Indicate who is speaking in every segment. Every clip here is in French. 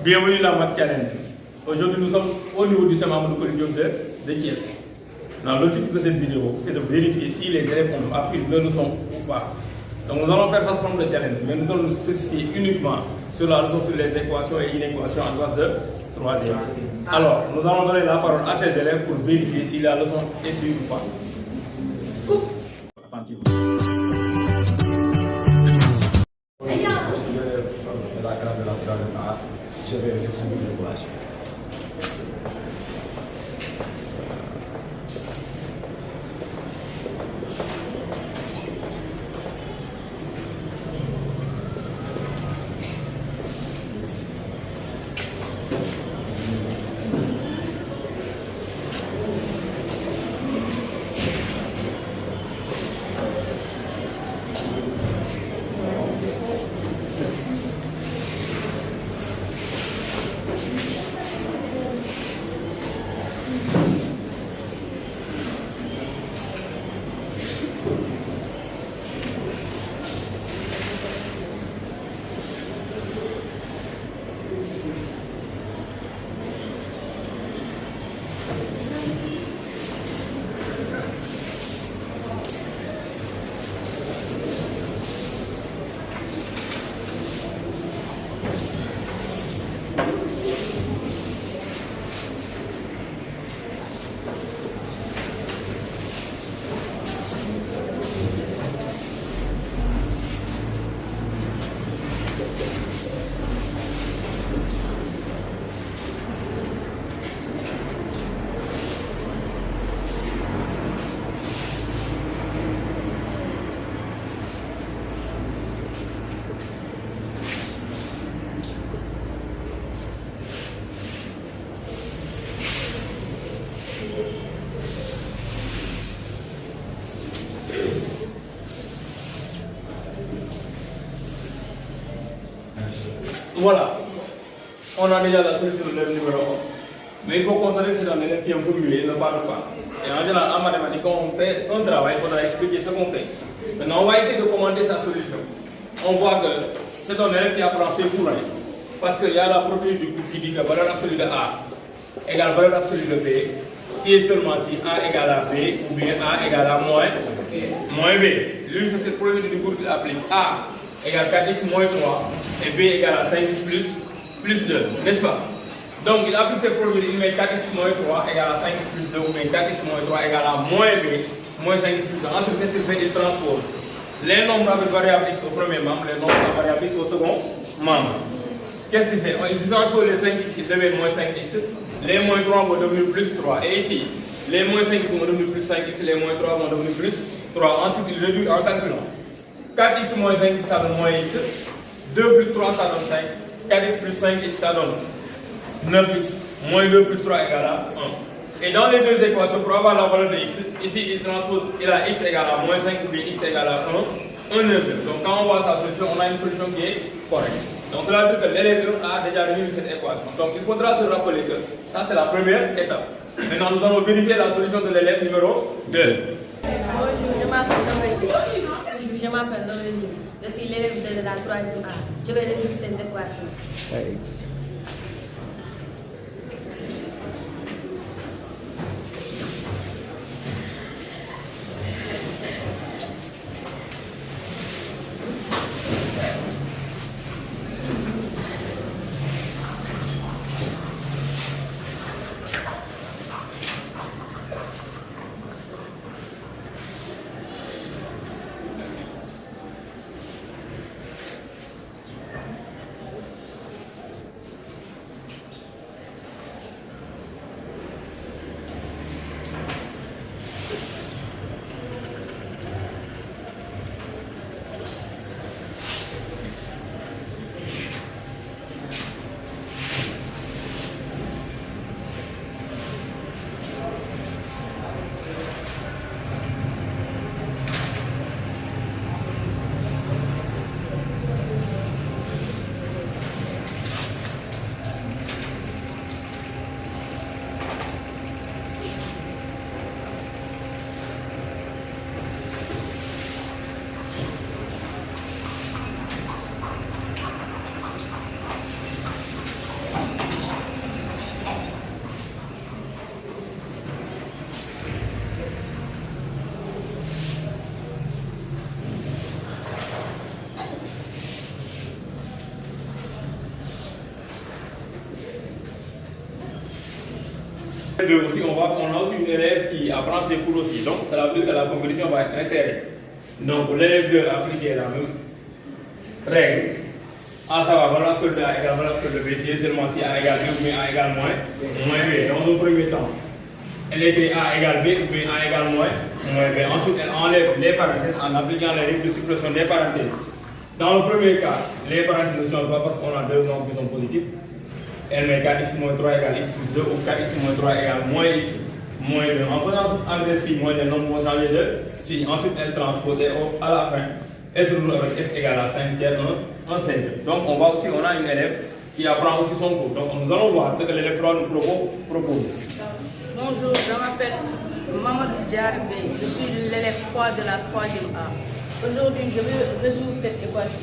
Speaker 1: Bienvenue dans Math Challenge. Aujourd'hui, nous sommes au niveau du CEMA Amadou Diop de Thiès. L'objectif de cette vidéo, c'est de vérifier si les élèves ont appris leur leçon ou pas. Donc nous allons faire ça sous forme de challenge, mais nous allons nous spécifier uniquement sur la leçon sur les équations et inéquations en classe de 3e. Alors, nous allons donner la parole à ces élèves pour vérifier si la leçon est suivie ou pas.
Speaker 2: La classe de la troisième A, je vais effectuer une équation.
Speaker 1: Voilà, on a déjà la solution de l'élève numéro 1. Mais il faut constater que c'est un élève qui est un peu muet, il ne parle pas. Et en général, en mathématiques, quand on fait un travail, il faudra expliquer ce qu'on fait. Maintenant, on va essayer de commenter sa solution. On voit que c'est un élève qui apprend ses courants. Parce qu'il y a la propriété du groupe qui dit que valeur absolue de A égale valeur absolue de B, si et seulement si A égale à B, ou bien A égale à moins B. Lui, c'est cette propriété du groupe qui applique A égale 4x moins 3 et B égale à 5x plus 2, n'est-ce pas? Donc il applique cette propriété, il met 4x moins 3 égale à 5x plus 2 ou bien 4x moins 3 égale à moins B moins 5x plus 2. Ensuite, qu'est-ce qu'il fait? Il transpose les nombres avec variable x au premier membre, les nombres avec variable x au second membre. Qu'est-ce qu'il fait? Il transpose les 5x, il devient moins 5x, les moins 3 vont devenir plus 3. Et ici, les moins 5x vont devenir plus 5x, les moins 3 vont devenir plus 3. Ensuite, il réduit en calculant. 4x moins 5x, ça donne moins x. 2 plus 3, ça donne 5. 4x plus 5x, ça donne 9x. Moins 2 plus 3 égale à 1. Et dans les deux équations, pour avoir la valeur de x, ici, il transpose, il a x égale à moins 5 ou bien x égale à 1, 1 neuvième. Donc quand on voit sa solution, on a une solution qui est correcte. Donc cela veut dire que l'élève a déjà résolu cette équation. Donc il faudra se rappeler que ça, c'est la première étape. Maintenant, nous allons vérifier la solution de l'élève numéro 2.
Speaker 3: Bonjour, je m'appelle Noémie. Je suis l'élève de la 3e A. Je vais résoudre cette équation.
Speaker 1: Deux aussi, on a aussi une élève qui apprend ses cours aussi. Donc, ça veut dire que la compétition va être insérée. Donc, l'élève 2 appliquer la même règle. À savoir, valeur absolue de A égale valeur absolue de B, si seulement si A égale B ou bien A égale moins B. Dans un premier temps, elle écrit A égale B ou bien A égale moins B. Ensuite, elle enlève les parenthèses en appliquant les règles de suppression des parenthèses. Dans le premier cas, les parenthèses ne changent pas parce qu'on a deux nombres qui sont positifs. Elle met 4x moins 3 égale x plus 2 ou 4x moins 3 égale moins x moins 2. En faisant engrais si moins les nombres vont changer de si. Ensuite, elle transpose et à la fin, elle se retrouve avec s égale à 5 tiers 1 5. Donc, on a une élève qui apprend aussi son cours. Donc, nous allons voir ce que l'élève 3 nous propose.
Speaker 4: Bonjour, je m'appelle Mamadou Diarbe, je suis l'élève 3 de la 3e A. Aujourd'hui, je vais résoudre cette équation.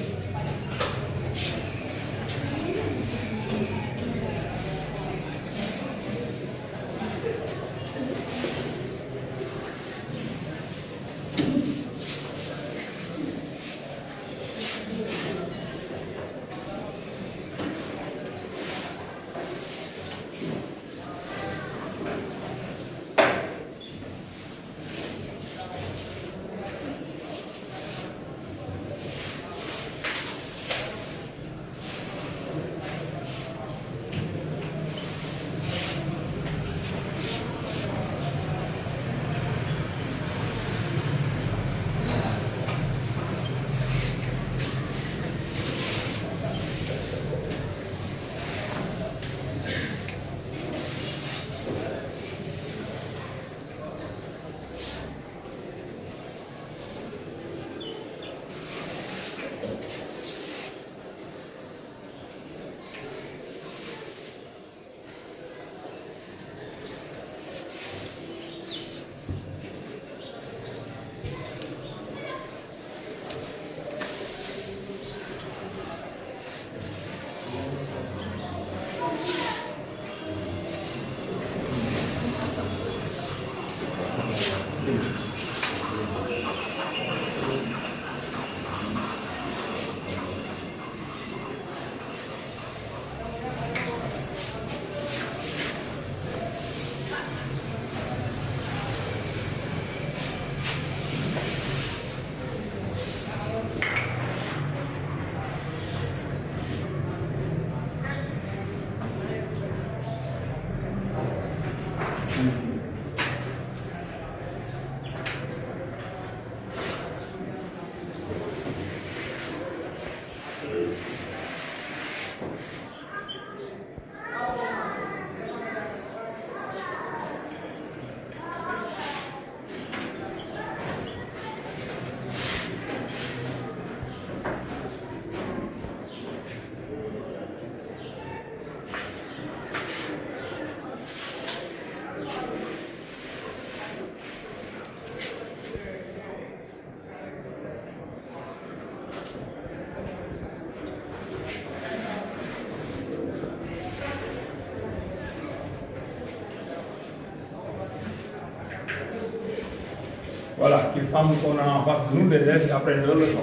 Speaker 1: Voilà, qu'il semble qu'on a en face de nous des élèves qui apprennent leur leçon.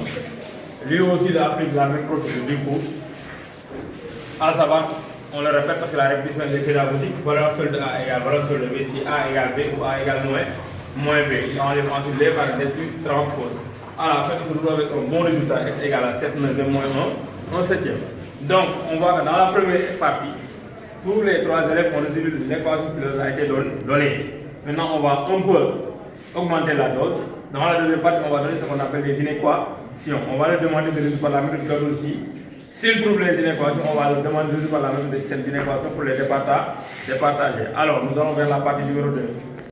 Speaker 1: Lui aussi, il applique la même procédure du coup. À savoir, on le répète parce que la répétition est pédagogique. Valeur absolue de A égale valeur absolue de B, si A égale B ou A égale moins B. Il enlève ensuite les parenthèses puis transpose. À la fin, il se retrouve avec un bon résultat, S égale à 7 moins 2 moins 1 septième. Donc, on voit que dans la première partie, tous les trois élèves ont résolu l'équation qui leur a été donnée. Maintenant, on va un peu augmenter la dose. Dans la deuxième partie, on va donner ce qu'on appelle des inéquations. On va leur demander de résoudre par la méthode de aussi. S'ils trouvent les inéquations, on va leur demander de résoudre par la méthode de cette inéquation pour les départager. Alors, nous allons vers la partie numéro 2.